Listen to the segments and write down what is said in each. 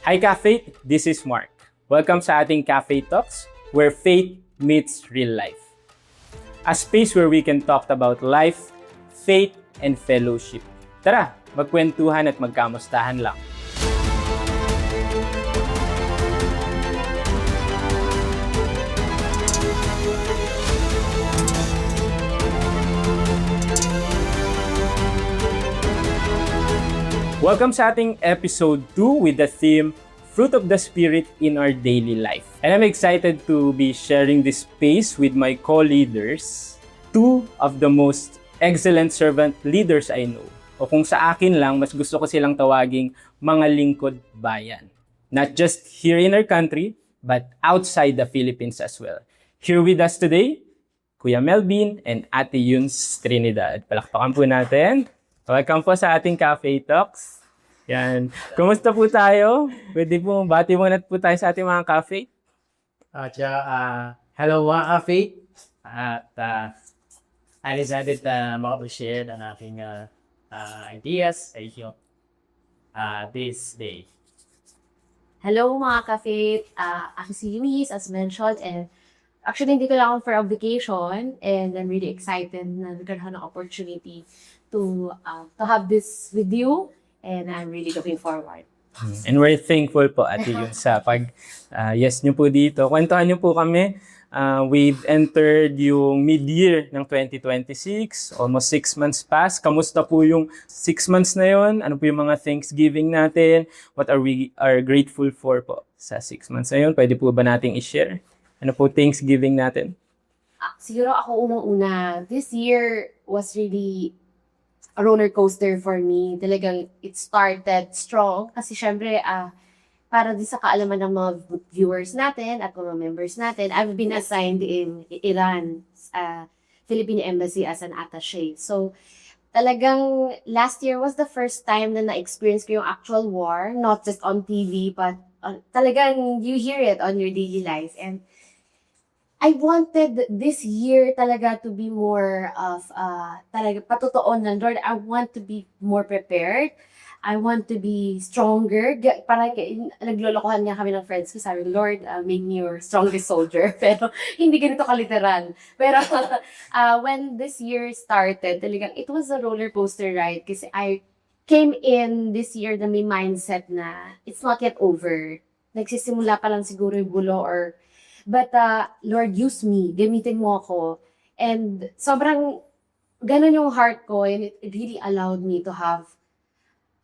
Hi Ka-Faith, this is Mark. Welcome sa ating Cafe Talks, where faith meets real life. A space where we can talk about life, faith, and fellowship. Tara, magkwentuhan at magkamustahan lang. Welcome sa ating episode 2 with the theme, Fruit of the Spirit in Our Daily Life. And I'm excited to be sharing this space with my co-leaders, two of the most excellent servant leaders I know. O kung sa akin lang, mas gusto ko silang tawaging mga lingkod bayan. Not just here in our country, but outside the Philippines as well. Here with us today, Kuya Melvin and Ate Yuns Trinidad. Palakpakan po natin. Welcome po sa ating Cafe Talks. Yan. Kumusta po tayo? Pwede po, bati muna po tayo sa ating mga cafe. Hello mga cafe. At I decided na makapag-share ng aking ideas sa inyo this day. Hello mga ka-faith, ako si Eunice as mentioned, and actually hindi ko lang ako for a vacation, and I'm really excited na nagkaroon ng opportunity to have this with you, and I'm really looking forward. And we're thankful po Ate Yun sa yes nyo po dito. Kwentuhan nyo po kami. We've entered yung mid-year ng 2026, almost 6 months past. Kamusta po yung 6 months na yon? Ano po yung mga Thanksgiving natin? What are we grateful for po sa 6 months na yon? Pwede po ba nating i-share? Ano po Thanksgiving natin? Siguro ako unang-una, this year was really a roller coaster for me. Talagang it started strong kasi syempre para din sa kaalaman ng mga viewers natin at mga members natin, I've been assigned in Iran, Philippine Embassy as an attaché. So talagang last year was the first time na na-experience ko yung actual war, not just on TV, but talagang you hear it on your daily life. And I wanted this year talaga to be more of, talaga patotoo na, Lord, I want to be more prepared. I want to be stronger. Parang naglolokohan nga kami ng friends ko, sabi, Lord, make me your strongest soldier. Pero hindi ganito kaliteral. Pero when this year started, talagang it was a roller coaster ride kasi I came in this year na may mindset na it's not yet over. Nagsisimula pa lang siguro yung gulo but Lord, use me. Gamitin mo ako. And sobrang ganun yung heart ko, and it really allowed me to have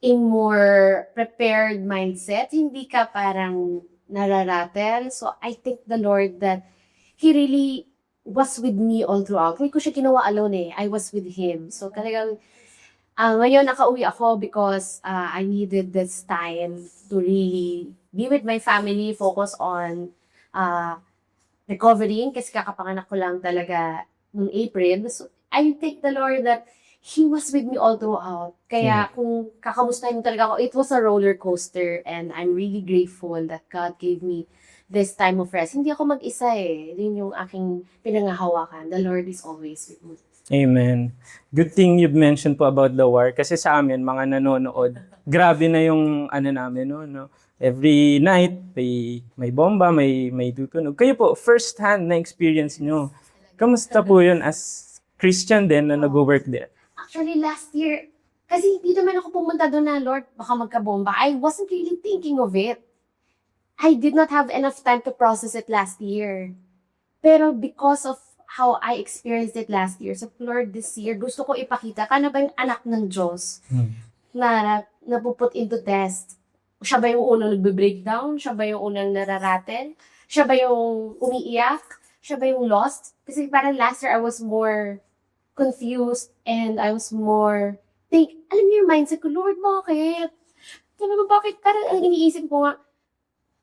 a more prepared mindset. Hindi ka parang nararatel. So I thank the Lord that He really was with me all throughout. Hindi ko siya ginawa alone I was with Him. So talagang ngayon nakauwi ako because I needed this time to really be with my family, focus on recovering kasi kakapanganak ko lang talaga noong April. So, I thank the Lord that He was with me all throughout. Kaya kung kakamustahin mo talaga ako, it was a roller coaster, and I'm really grateful that God gave me this time of rest. Hindi ako mag-isa Yun yung aking pinangahawakan. The Lord is always with me. Amen. Good thing you've mentioned po about the war kasi sa amin, mga nanonood, grabe na yung namin, no? Every night, may bomba, may tutunog. Kayo po, first hand na experience nyo. Kamusta po yun as Christian din na nag-work there? Actually, last year, kasi hindi naman ako pumunta doon na, Lord, baka magkabomba. I wasn't really thinking of it. I did not have enough time to process it last year. Pero because of how I experienced it last year, so Lord, this year, gusto ko ipakita, kano ba yung anak ng Diyos na napuput into test? Siya ba yung unang nagbe-breakdown? Siya ba yung unang nararatel? Siya ba yung umiiyak? Siya ba yung lost? Kasi parang last year, I was more confused and I was more alam niyo yung mindset ko, Lord, bakit? Sabi ko, bakit? Parang ang iniisip ko nga,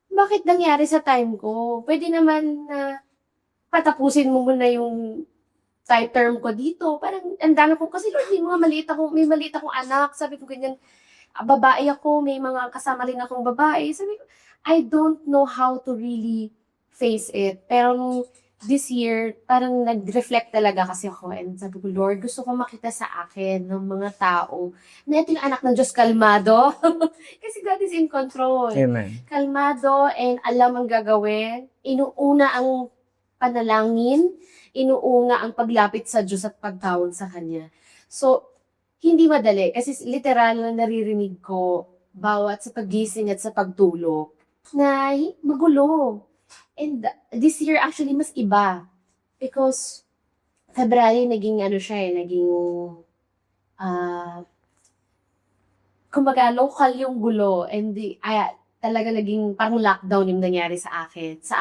bakit nangyari sa time ko? Pwede naman na patapusin mo muna yung term ko dito. Parang ang dami ko, kasi Lord, may maliit akong anak. Sabi ko ganyan, babae ako, may mga kasama rin akong babae. Sabi ko, I don't know how to really face it. Pero this year, parang nag-reflect talaga kasi ako. And sabi ko, Lord, gusto ko makita sa akin ng mga tao na ito yung anak ng Diyos, kalmado. Kasi God is in control. Amen. Kalmado and alam ang gagawin. Inuuna ang panalangin. Inuuna ang paglapit sa Diyos at pagtawag sa Kanya. So, hindi madali. Kasi literal na naririnig ko bawat sa pagising at sa pagtulog na magulo. And this year actually mas iba. Because February naging kumbaga local yung gulo. And talaga naging parang lockdown yung nangyari sa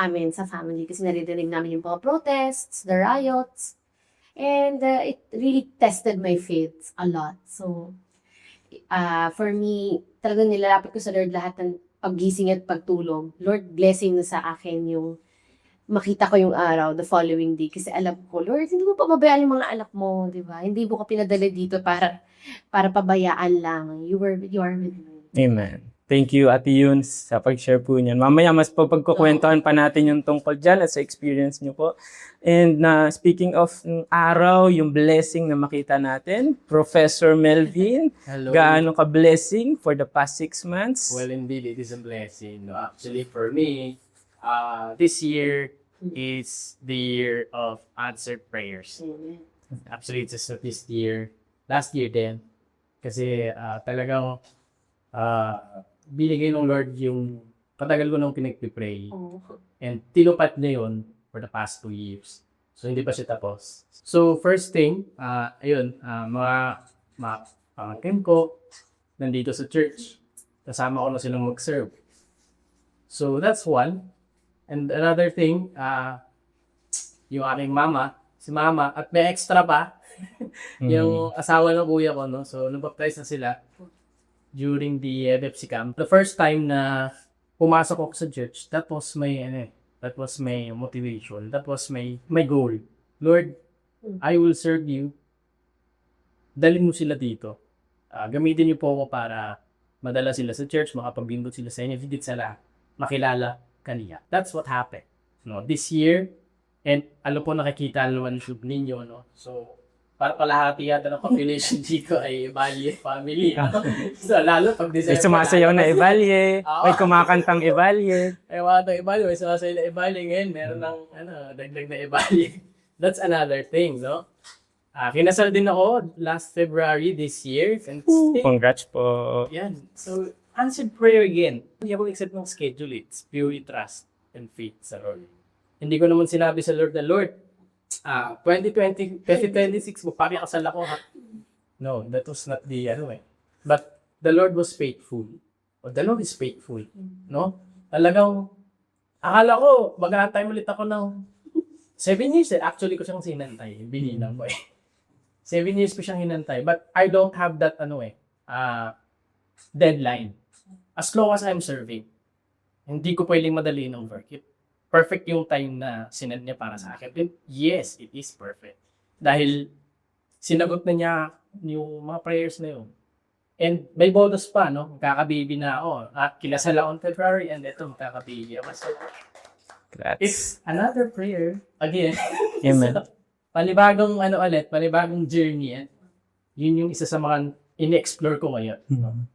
amin, sa family. Kasi naririnig namin yung mga protests, the riots. And it really tested my faith a lot. So, for me, talagang nilalapit ko sa Lord lahat ng paggising at pagtulog. Lord, blessing na sa akin yung makita ko yung araw, the following day. Kasi alam ko, Lord, hindi mo pababayaan yung mga anak mo, di ba? Hindi mo ka pinadala dito para pabayaan lang. You are with me. Amen. Thank you, Ate Yun, sa pag-share po niyan. Mamaya, mas pagkukwentuhan pa natin yung tungkol dyan at sa experience niyo po. And speaking of araw, yung blessing na makita natin, Professor Melvin, Hello. gaano ka-blessing for the past 6 months? Well, indeed, it is a blessing. No, actually, for me, this year is the year of answered prayers. Actually, it's just not this year. Last year din. Kasi talagang binigay ng Lord yung patagal ko nung pinag-pray. And tinupad niya yun for the past 2 years. So, hindi pa siya tapos. So, first thing, mga pangkin ko nandito sa church. Kasama ko na silang mag-serve. So, that's one. And another thing, yung aking mama, si mama, at may extra pa, yung asawa ng kuya ko, no? So, nabaptize na sila during the FFC camp. The first time na pumasok ako sa church, that was my motivation. That was my goal. Lord, I will serve you. Dalhin mo sila dito. Gamitin niyo po ako para madala sila sa church, makapaglingkod sila sa inyo, higit sila makilala kaniya. That's what happened. No, this year, and alam po nakikita naman yung ninyo, no? So, para kalahati yata ng population dito ay Evalie family. So, lalo pag May December. sumasayaw na Evalie, may kumakantang Evalie. Ay, mga itong Evalie, may sumasayaw na Evalie ngayon, meron ng dagdag na Evalie. That's another thing, no? Kinasal din ako last February this year. And Congrats po. yan. So, answered prayer again. Hindi ako accept ng schedule. It's purely trust and faith sa Lord. Hindi ko naman sinabi sa Lord na, Lord, 2026, magpapakasal ako, ha? No, that was not the, But the Lord was faithful. O, the Lord is faithful. No? Talagang, akala ko, mag-aantay ulit ako ng 7 years. Actually, ko siyang sinantay. Binilang ko 7 years ko siyang hinantay. But I don't have that, deadline. As long as I'm serving, hindi ko pwedeng madaliin ang work. Perfect yung time na sinad niya para sa akin. And yes, it is perfect. Dahil sinagot na niya yung mga prayers na yun. And may bonus pa, no? Kakabibi na ako. Kinasal ako on February and ito, kakabibi ako. So, it's another prayer. Again. Amen. So, panibagong journey. Yun yung isa sa mga in-explore ko ngayon.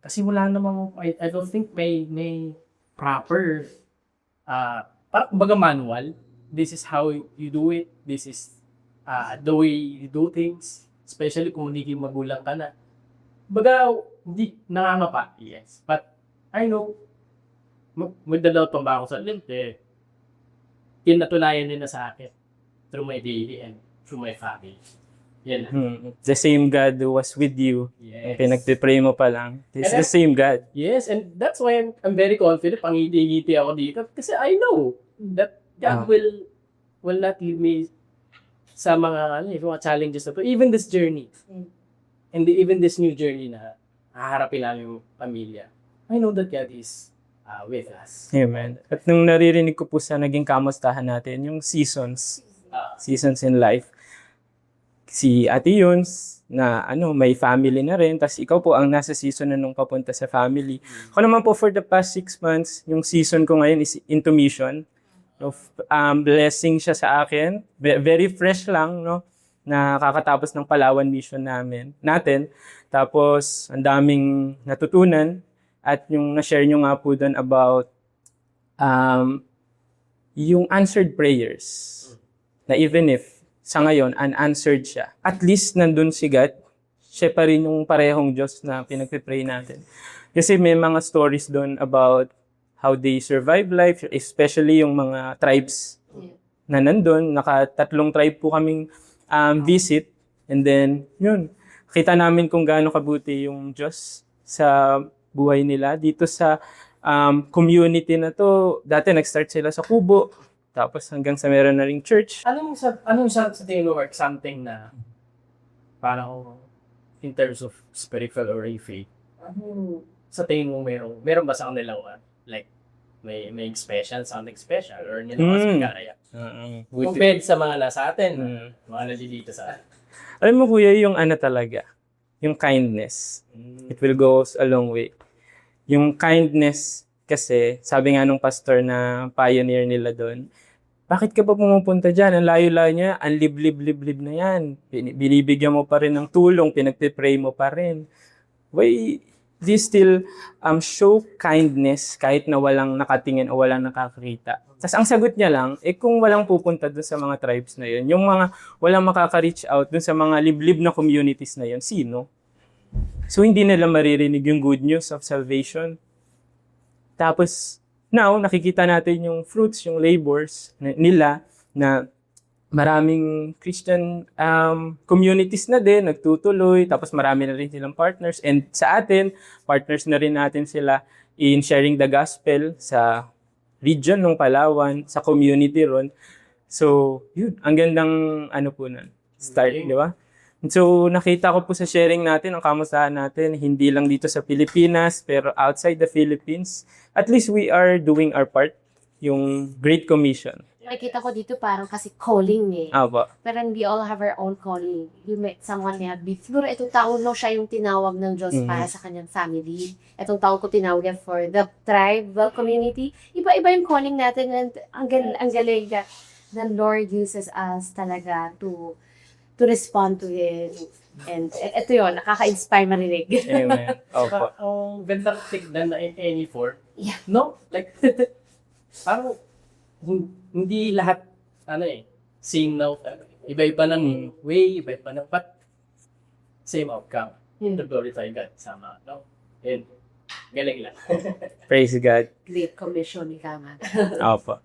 Kasi wala namang, I don't think may proper, parang kumbaga manual. This is how you do it. This is the way you do things. Especially kung hindi magulang ka na. Baga, hindi nangangapa. Yes. But, I know, magdalaw pa ba ako sa lente? Pinatunayan nila sa akin through my daily and through my family. Yan. The same God who was with you. Yes. Pinagpipray mo pa lang. It's And the same God. Yes, and that's why I'm very confident. Pangiti-ngiti ako dito. Kasi I know that God will not leave me sa mga challenges na to. Even this journey. And even this new journey na haharapin namin yung pamilya. I know that God is with us. Amen. At nung naririnig ko po sa naging kamustahan natin, yung seasons in life, si Ate Yuns, na may family na rin, tapos ikaw po ang nasa season na nung papunta sa family. Ako naman po for the past 6 months, yung season ko ngayon is into mission. of blessing siya sa akin. Very fresh lang, no? Nakakatapos ng Palawan mission natin. Tapos, ang daming natutunan. At yung na-share nyo nga po doon about yung answered prayers. Na even if sa ngayon, unanswered siya, at least nandun si God, siya pa rin yung parehong Diyos na pinagpipray natin. Kasi may mga stories doon about how they survive life, especially yung mga tribes na nandun. Naka-3 tribe po kaming visit. And then, yun, kita namin kung gaano kabuti yung Diyos sa buhay nila. Dito sa community na to, dati nag-start sila sa kubo, tapos hanggang sa meron na ring church. Anong sa tingin mo, work something na parang in terms of spiritual or faith, sa tingin mo meron ba sa kanila like may special, something special or nilakas ang karaya? Compared sa mga nasa atin, mga nalilito sa atin. Alam mo kuya, yung ano talaga, yung kindness. It will go a long way. Yung kindness kasi, sabi nga nung pastor na pioneer nila doon, bakit ka pa pumupunta dyan? Ang layo-layo niya, ang liblib-liblib na yan. Binibigyan mo pa rin ng tulong, pinagpipray mo pa rin. Why do you still show kindness kahit na walang nakatingin o walang nakakita? Tapos ang sagot niya lang, kung walang pupunta dun sa mga tribes na yun, yung mga walang makaka-reach out dun sa mga liblib na communities na yun, sino? So hindi nila maririnig yung good news of salvation. Tapos, now, nakikita natin yung fruits, yung labors nila na maraming Christian communities na din, nagtutuloy, tapos marami na rin silang partners. And sa atin, partners na rin natin sila in sharing the gospel sa region ng Palawan, sa community ron. So, yun, ang gandang po nun, start, di ba? So, nakita ko po sa sharing natin, ang kamustahan natin, hindi lang dito sa Pilipinas, pero outside the Philippines, at least we are doing our part, yung Great Commission. Nakikita ko dito parang kasi calling Apo. Pero we all have our own calling. You met someone na siguro itong taon no siya yung tinawag ng Diyos para sa kanyang family. Itong taon ko tinawag yan for the tribal community. Iba-iba yung calling natin and ang galing that the Lord uses us talaga to respond to it. And ito yun, nakaka-inspire marinig. Amen. Opo. Ang ganda tignan na in any form. Yeah. No? Like, parang hindi lahat, same note. Iba-iba ng way, iba-iba ng but same outcome. To glorify God. Sama, no? And galing lang. Praise God. Great Commission ni Kama. Opo.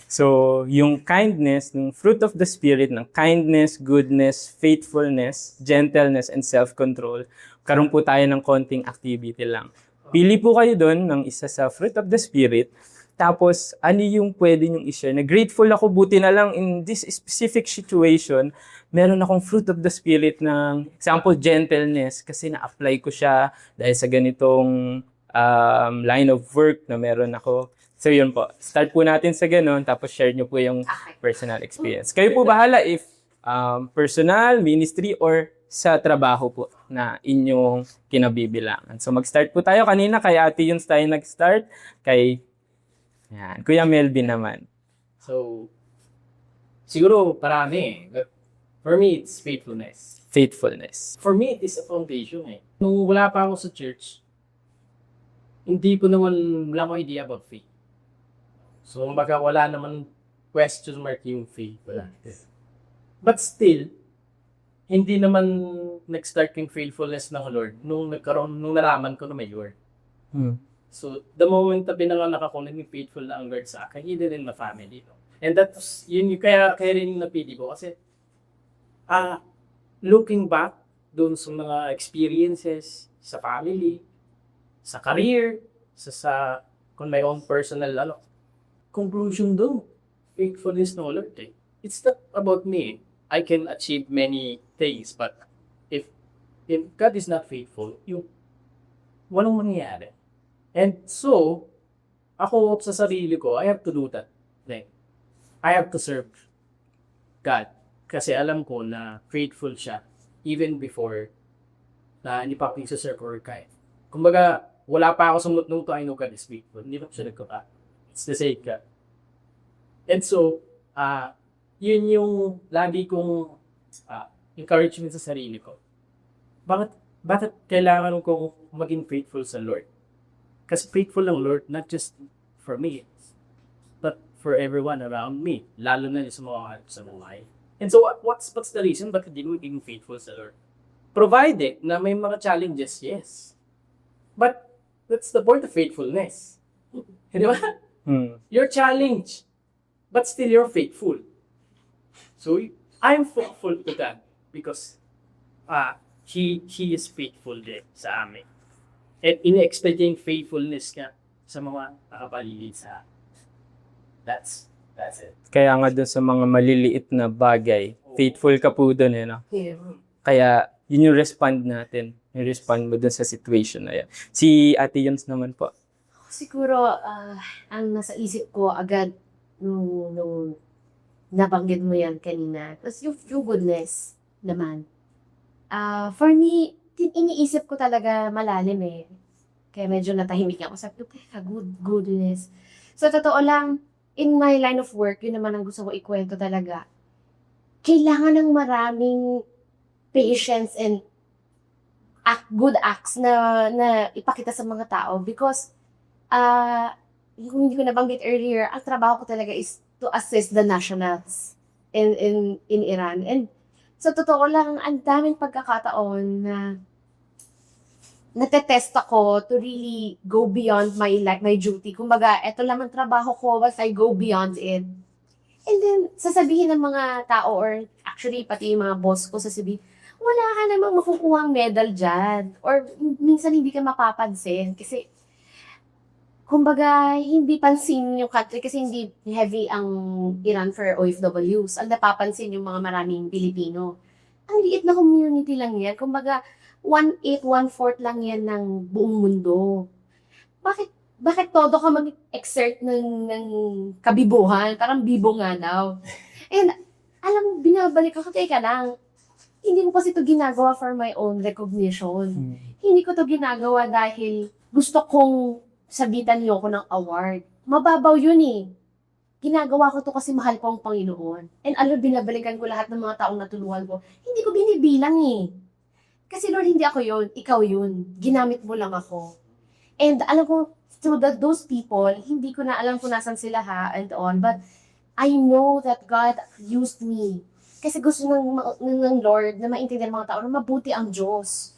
So, yung kindness, yung fruit of the Spirit, ng kindness, goodness, faithfulness, gentleness, and self-control, karoon po tayo ng konting activity lang. Pili po kayo doon ng isa sa fruit of the Spirit, tapos ano yung pwede nyong i-share. Na grateful ako, buti na lang in this specific situation, meron akong fruit of the Spirit ng, example, gentleness, kasi na-apply ko siya dahil sa ganitong line of work na meron ako. So yun po, start po natin sa ganun, tapos share nyo po yung personal experience. Kayo po bahala if personal, ministry, or sa trabaho po na inyong kinabibilangan. So mag-start po tayo. Kanina kay Ate Yuns tayo nag-start, kay Kuya Melvin naman. So, siguro parami but for me, it's faithfulness. Faithfulness. For me, it is a foundation Nung wala pa ako sa church, hindi ko naman, wala akong idea about faith. So, baka wala naman question mark yung faith. Wala. But still, hindi naman nag-start yung faithfulness ng Lord nung nalaman ko na may Lord. So, the moment na pinanganak ako, naging faithful na ang Lord sa akin, hindi din my family. No? And that's, yun yung kaya rin yung napili ko. Kasi, looking back doon sa mga experiences sa family, sa career, sa kung my own personal, conclusion doon, faithfulness no Lord. It's not about me. I can achieve many things, but if God is not faithful, walang mangyayari. And so, ako sa sarili ko, I have to do that. Like, I have to serve God. Kasi alam ko na faithful siya even before na hindi pa ako serve or kahit. Kumbaga, wala pa ako sa nung to I know God is faithful. Hindi pa siya nagkaka. It's the same God. And so, yun yung lagi kong encouragement sa sarili ko. Bakit kailangan kong maging faithful sa Lord? Kasi faithful ang Lord, not just for me, but for everyone around me. Lalo na sa mga sa buhay. And so, what's the reason bakit di mo maging faithful sa Lord? Provided na may mga challenges, yes. But, that's the point of faithfulness. Di ba? You're challenged, but still you're faithful. So, I'm faithful to God because He is faithful din sa amin. And in-expect yung faithfulness ka sa mga nakapaligid sa amin. That's it. Kaya nga dun sa mga maliliit na bagay, faithful ka po dun no? Yeah. Kaya yun yung respond natin. Yung respond mo dun sa situation na yan. Si Ate Yons naman po. Siguro, ang nasa isip ko agad nung nabanggit mo yan kanina, was yung goodness naman. For me, iniisip ko talaga malalim eh. Kaya medyo natahimik ako. Sabi ko, goodness. So, totoo lang, in my line of work, yun naman ang gusto ko ikwento talaga. Kailangan ng maraming patience and good acts na ipakita sa mga tao because yung hindi ko nabanggit earlier, ang trabaho ko talaga is to assist the nationals in Iran. And sa totoo lang, ang daming pagkakataon na natetest ako to really go beyond my duty. Kumbaga, eto lang ang trabaho ko, but I go beyond it. And then, sasabihin ng mga tao or actually pati yung mga boss ko sasabihin, wala ka namang makukuha medal dyan. Or minsan hindi ka mapapansin. Kasi, kumbaga, hindi pansin yung country kasi hindi heavy ang Iran for OFWs. Ang napapansin yung mga maraming Pilipino. Ang liit na community lang yan. Kumbaga, 1/8, 1/4 lang yan ng buong mundo. Bakit todo ka mag-exert ng kabibuhan? Parang bibo nga daw. And, binabalik ako, teka lang, hindi ko kasi ito ginagawa for my own recognition. Hindi ko to ginagawa dahil gusto kong sabitan niyo ako ng award. Mababaw yun eh. Ginagawa ko to kasi mahal ko ang Panginoon. And binabalikan ko lahat ng mga taong natulungan ko. Hindi ko binibilang eh. Kasi Lord, hindi ako yun. Ikaw yun. Ginamit mo lang ako. And alam ko, through those people, hindi ko na alam kung nasan sila and on. But I know that God used me. Kasi gusto ng Lord na maintindihan ng mga tao na mabuti ang Diyos.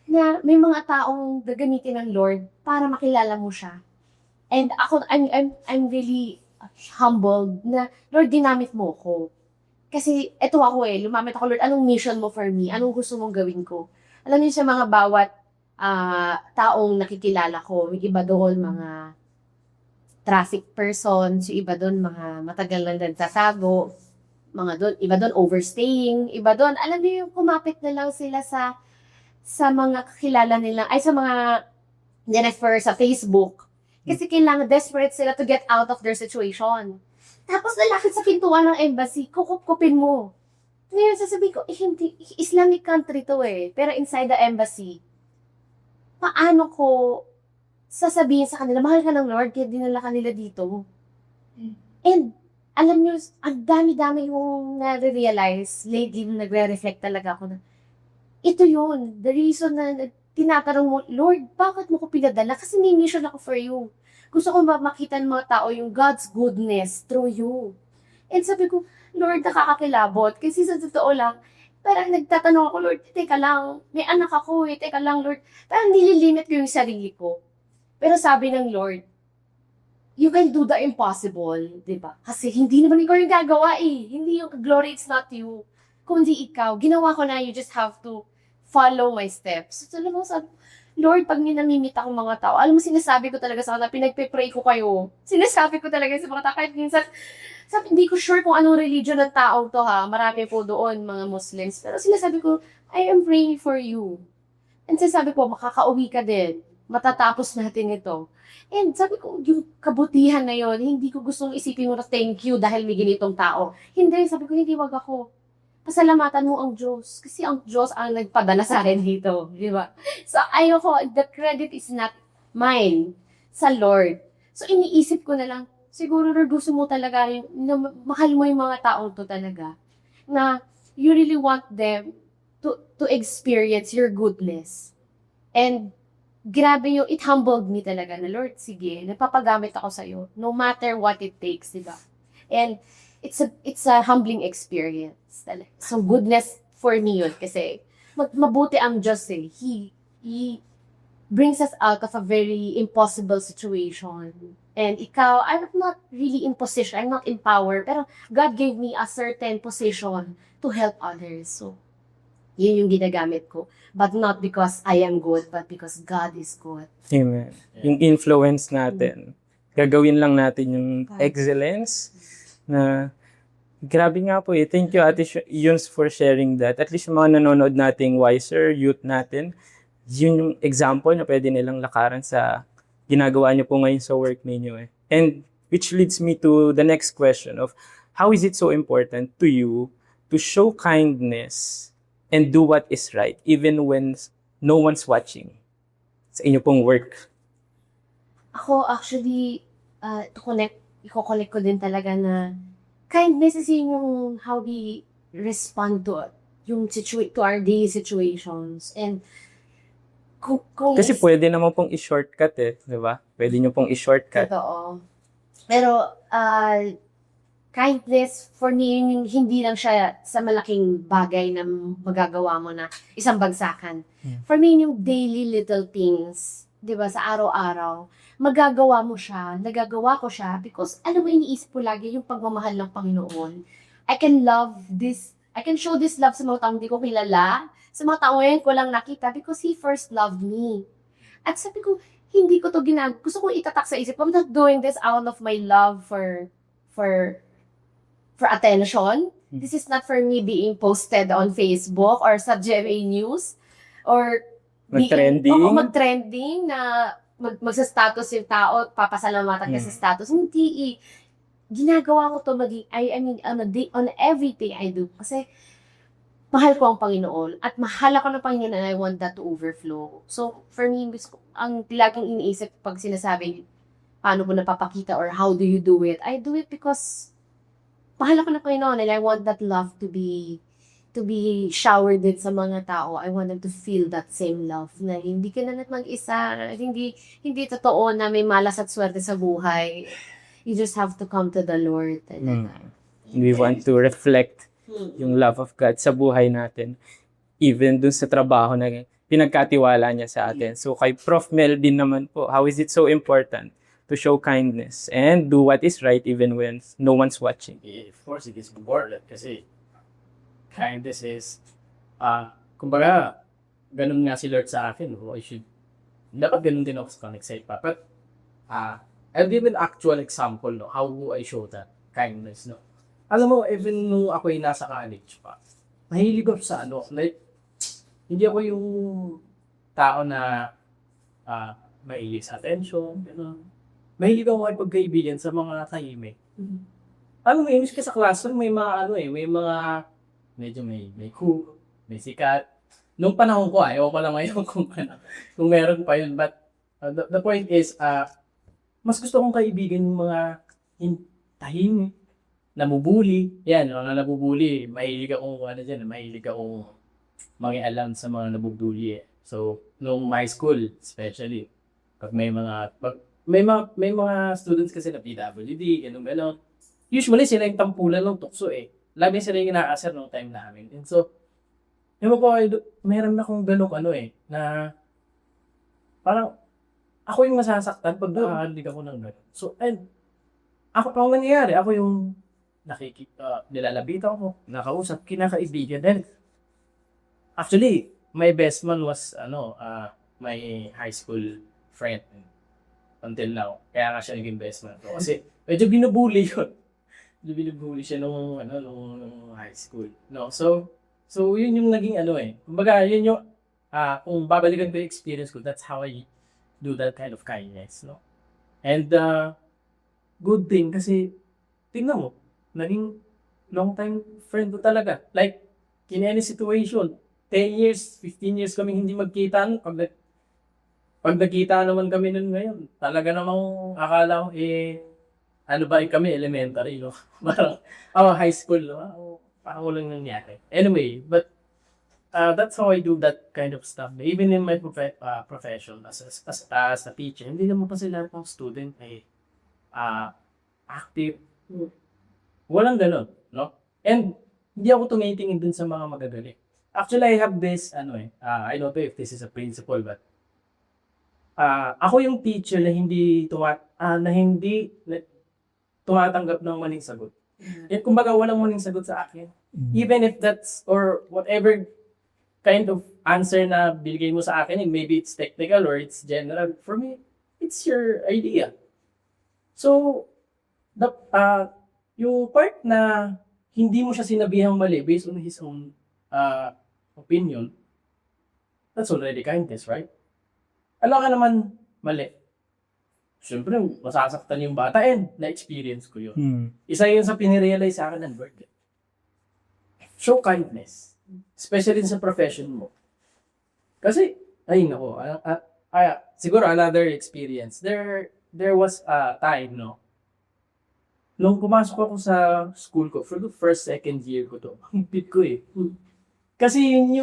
Na may mga taong gagamitin ng Lord para makilala mo siya. And ako, I'm really humbled na, Lord, ginamit mo ko. Kasi eto ako lumamit ako, Lord, anong mission mo for me? Anong gusto mong gawin ko? Alam niyo sa mga bawat taong nakikilala ko, yung iba doon mga traffic persons, yung iba doon mga matagal lang din sasago, iba doon overstaying, iba doon, alam niyo yung kumapit na lang sila sa mga kakilala nila, sa mga nirefer sa Facebook. Kasi kailangan desperate sila to get out of their situation. Tapos lalakad sa pintuan ng embassy, kukup-kupin mo. Ngayon sasabihin ko, hindi, Islamic country to pero inside the embassy, paano ko sasabihin sa kanila, mahal ka ng Lord, kaya dinala ka nila dito. And, alam nyo, ang dami-dami yung na-realize, lately, nagre-reflect talaga ako na, ito yun, the reason na tinatanong mo, Lord, bakit mo ko pinadala? Kasi may mission ako for you. Gusto ko makita ng mga tao yung God's goodness through you. And sabi ko, Lord, nakakakilabot. Kasi sa totoo lang, parang nagtatanong ako, Lord, teka lang, may anak ako teka lang, Lord. Parang nililimit ko yung sarili ko. Pero sabi ng Lord, you can do the impossible, di ba? Kasi hindi naman ikaw yung gagawa Hindi yung glory, it's not you. Kundi ikaw. Ginawa ko na, you just have to follow my steps. So, alam mo, sabi, Lord, pag minamimit akong mga tao, alam mo, sinasabi ko talaga sa kanila, pinagpe-pray ko kayo. Sinasabi ko talaga sa mga tao, kahit minsan, sabi, hindi ko sure kung anong religion ng tao to marami po doon, mga Muslims. Pero sinasabi ko, I am praying for you. And sinasabi ko, makakauwi ka din. Matatapos natin ito. And sabi ko, yung kabutihan na yon, hindi ko gustong isipin mo na thank you dahil may ganitong tao. Hindi, sabi ko, hindi, wag ako. Pasalamatan mo ang Diyos. Kasi ang Diyos ang nagpadala sa akin dito. Di ba? So, ayoko, the credit is not mine. Sa Lord. So, iniisip ko na lang, siguro Lord, gusto mo talaga na mahal mo yung mga taong to talaga. Na you really want them to experience your goodness. And grabe yung, it humbled me talaga na, Lord, sige, napapagamit ako sa'yo, no matter what it takes, di ba? And it's a humbling experience. Talaga. So, goodness for me yun, kasi mabuti ang Diyos eh. He brings us out of a very impossible situation. And ikaw, I'm not really in position, I'm not in power, pero God gave me a certain position to help others. So, yun yung ginagamit ko. But not because I am good, but because God is good. Amen. Yung influence natin, gagawin lang natin yung excellence na grabe nga po eh. Thank you, Ate Yuns, for sharing that. At least yung mga nanonood nating wiser youth natin, yun yung example na pwede nilang lakaran sa ginagawa niyo po ngayon sa work ninyo eh. And which leads me to the next question of how is it so important to you to show kindness and do what is right even when no one's watching sa inyo pong work? Ako actually, i-connect ko din talaga na kindness is yung how we respond to to our daily situations. And kasi pwede naman pong i-shortcut eh, di ba? Pwede nyo pong i-shortcut. Totoo. Pero, kindness, for me, yung hindi lang siya sa malaking bagay na magagawa mo na isang bagsakan. For me, yung daily little things, di ba, sa araw-araw, magagawa mo siya, nagagawa ko siya, because, alam mo, iniisip ko lagi yung pagmamahal ng Panginoon. I can show this love sa mga taong hindi ko kilala, sa mga tao ngayon ko lang nakita because He first loved me. At sabi ko, hindi ko to gusto ko itatak sa isip. I'm not doing this out of my love for attention. This is not for me being posted on Facebook or sa GMA News or mag-trending na magsa-status yung tao, papasalamatan ka sa status. Hindi ginagawa ko to on everything I do. Kasi mahal ko ang Panginoon at mahal ako ng Panginoon and I want that to overflow. So, for me, ang laging iniisip pag sinasabi paano mo napapakita or how do you do it, I do it because mahal ako ng Panginoon and I want that love to be showered din sa mga tao. I want them to feel that same love na hindi ka na mag-isa, hindi totoo na may malas at swerte sa buhay. You just have to come to the Lord. We want to reflect yung love of God sa buhay natin. Even dun sa trabaho na pinagkatiwala niya sa atin. So kay Prof. Melvin naman po, how is it so important to show kindness and do what is right even when no one's watching? Of course, it is important kasi kindness is, kumbaga, ganun nga si Lord sa akin. Dapat ganun din ako sa connect sa iba. But, I'll give an actual example, no, how I show that kindness, no. Alam mo, even nung ako'y nasa college pa, mahilig ako sa like, hindi ako yung tao na mahilig sa attention, gano'n. Mahilig ako makipagkaibigan sa mga tahimik. Alam mo, inis ka sa classroom, may mga may mga, medyo may cool, may sikat. Nung panahon ko, ewan ko lang ngayon kung meron pa yun. But the point is, mas gusto kong kaibigan yung mga tahimik, namubuli. Yan, nabubuli. Mahilig akong mangialam sa mga nabubuli. So, nung high school, especially, pag may mga students kasi na PWD, gano'n. Usually, sila yung tampulan ng tukso eh. Lagi sila yung inaasar nung time namin. And so, meron akong ganong na parang ako yung masasaktan pag nakahalig ako ng gano'n. So, and ako pa ang nangyayari. Ako yung nilalabitan ko, nakausap, kinakaibigan. Then, actually, my best man was, my high school friend until now. Kaya nga siya naging best man ko. Kasi, medyo binubuli yun. Binubuli siya nung high school. No? So, yun yung naging Kumbaga, yun yung, kung babalikan ko yung experience ko, that's how I do that kind of kindness. No? And, good thing, kasi, tingnan mo, naging long time friend ko talaga. Like, in any situation, 10 years, 15 years kami hindi magkita. Pag Pag nakita naman kami nun ngayon, talaga namang akala ko, ano ba kami, elementary, no? Parang, high school, no? Parang walang nangyari. Anyway, but that's how I do that kind of stuff. Even in my profession as a teacher, hindi naman kasi lahat ng student ay active. Walang ganun, no? And hindi ako tumitingin dun sa mga magagaling. Actually, I have this, I don't know if this is a principle, but ako yung teacher na hindi tumatanggap ng maling sagot. Yan, kumbaga, walang maling sagot sa akin. Even if that's, or whatever kind of answer na binigay mo sa akin, and maybe it's technical or it's general, for me, it's your idea. So, yung part na hindi mo siya sinabihang mali based on his own opinion, that's already kindness, right? Alam ka naman mali. Siyempre, masasaktan yung bata and na-experience ko yun. Isa yun sa pinirealize sa akin ng Lord. Show kindness. Especially sa profession mo. Kasi, siguro another experience. There was a time, no? Nung pumasok ako sa school ko, for the first, second year ko to, ang higpit ko eh. Kasi yun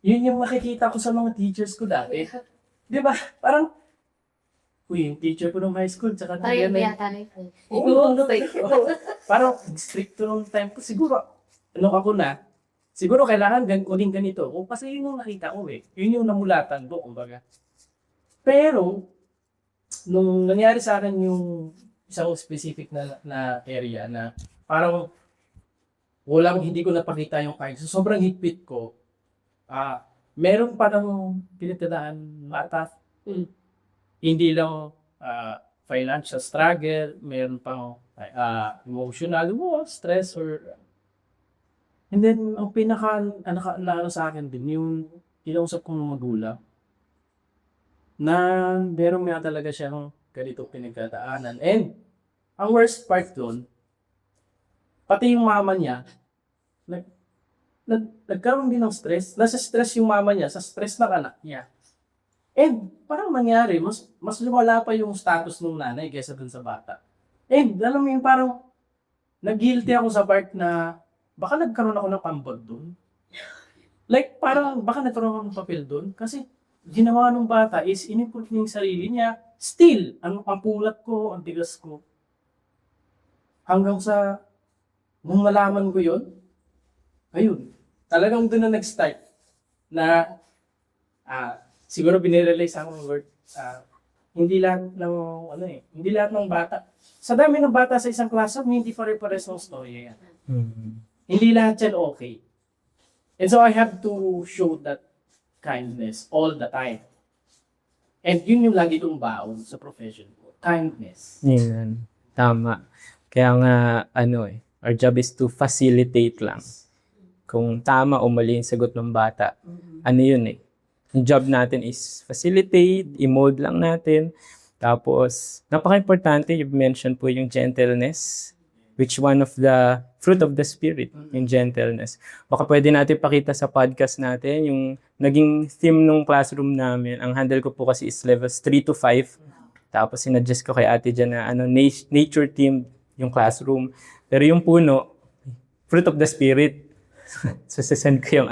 yung makikita ko sa mga teachers ko dati. Di ba? Parang, yung teacher ko nung high school, tsaka Tayo yata na ito. Parang stricto nung time ko. Siguro, siguro kailangan uling ganito. Kasi yun yung nakita ko eh. Yun yung namulatan ko, kumbaga. Pero, nung nangyari sa akin yung isang specific na area na parang hindi ko napakita yung kindness. So, sobrang higpit ko. Meron parang pinitadaan mata. Hindi lang financial struggle, meron pang emotional stress and then ang pinaka sa akin din yung kinausap kong magulang na meron nga talaga siyang ganito pinagdadaanan. And ang worst part doon, pati yung mama niya nagkaroon din ng stress. Nasa stress yung mama niya sa stress ng anak niya. And parang nangyari, mas lumala pa yung status ng nanay kaysa dun sa bata. And alam mo yun, parang nag-guilty ako sa part na baka nagkaroon ako ng pambod dun. Like, parang baka nagkaroon ako ng papel dun. Kasi ginawa ng bata is iniput niya yung sarili niya. Still, ang pulat ko, ang tigas ko. Hanggang sa, nung malaman ko yun, ayun, talagang dun na nag-start na siguro binirelease ako ng word, hindi lahat ng bata. Sa dami ng bata sa isang classroom, hindi pare-pares ng story yan. Hindi lahat yan okay. And so I have to show that kindness all the time. And yun yung lagi kong baon sa profession ko. Kindness. Yan. Tama. Kaya nga, our job is to facilitate lang. Kung tama o mali yung sagot ng bata, yun eh. Yung job natin is facilitate, i-mold lang natin. Tapos, napaka-importante, you've mentioned po yung gentleness, which one of the fruit of the Spirit, yung gentleness. Baka pwede natin pakita sa podcast natin, yung naging theme ng classroom namin. Ang handle ko po kasi is levels 3 to 5. Tapos, sinadjust ko kay ate dyan na nature theme yung classroom. Pero yung puno, fruit of the Spirit. So, sasend ko yung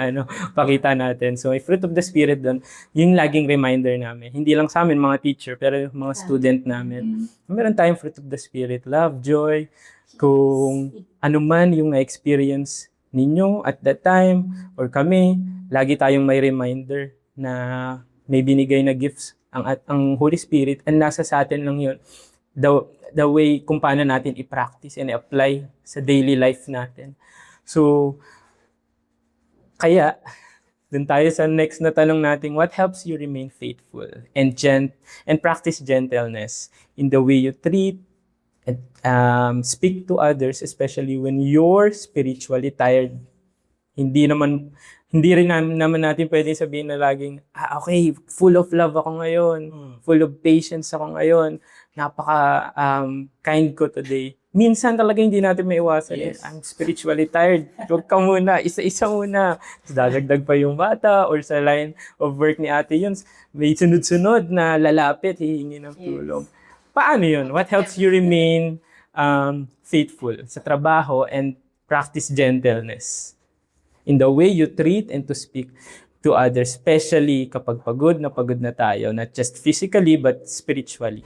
pakita natin. So, may fruit of the Spirit doon, yung laging reminder namin. Hindi lang sa amin, mga teacher, pero yung mga student namin. Meron tayong fruit of the Spirit. Love, joy, kung ano man yung na-experience ninyo at that time, or kami, lagi tayong may reminder na may binigay na gifts ang Holy Spirit, and nasa sa atin lang yun. The way kung paano natin i-practice and i-apply sa daily life natin. So, kaya, dun tayo sa next na tanong natin, what helps you remain faithful and practice gentleness in the way you treat and speak to others, especially when you're spiritually tired? Hindi rin naman natin pwedeng sabihin na laging, okay, full of love ako ngayon, full of patience ako ngayon, napaka kind ko today. minsan talaga hindi natin maiwasan. Yes. I'm spiritually tired. Huwag ka muna, isa-isa muna. Dadagdag pa yung bata or sa line of work ni ate yun, may sunod-sunod na lalapit, hihingi ng tulong. Paano yun? What helps you remain faithful sa trabaho and practice gentleness in the way you treat and to speak to others, especially kapag pagod na tayo, not just physically but spiritually?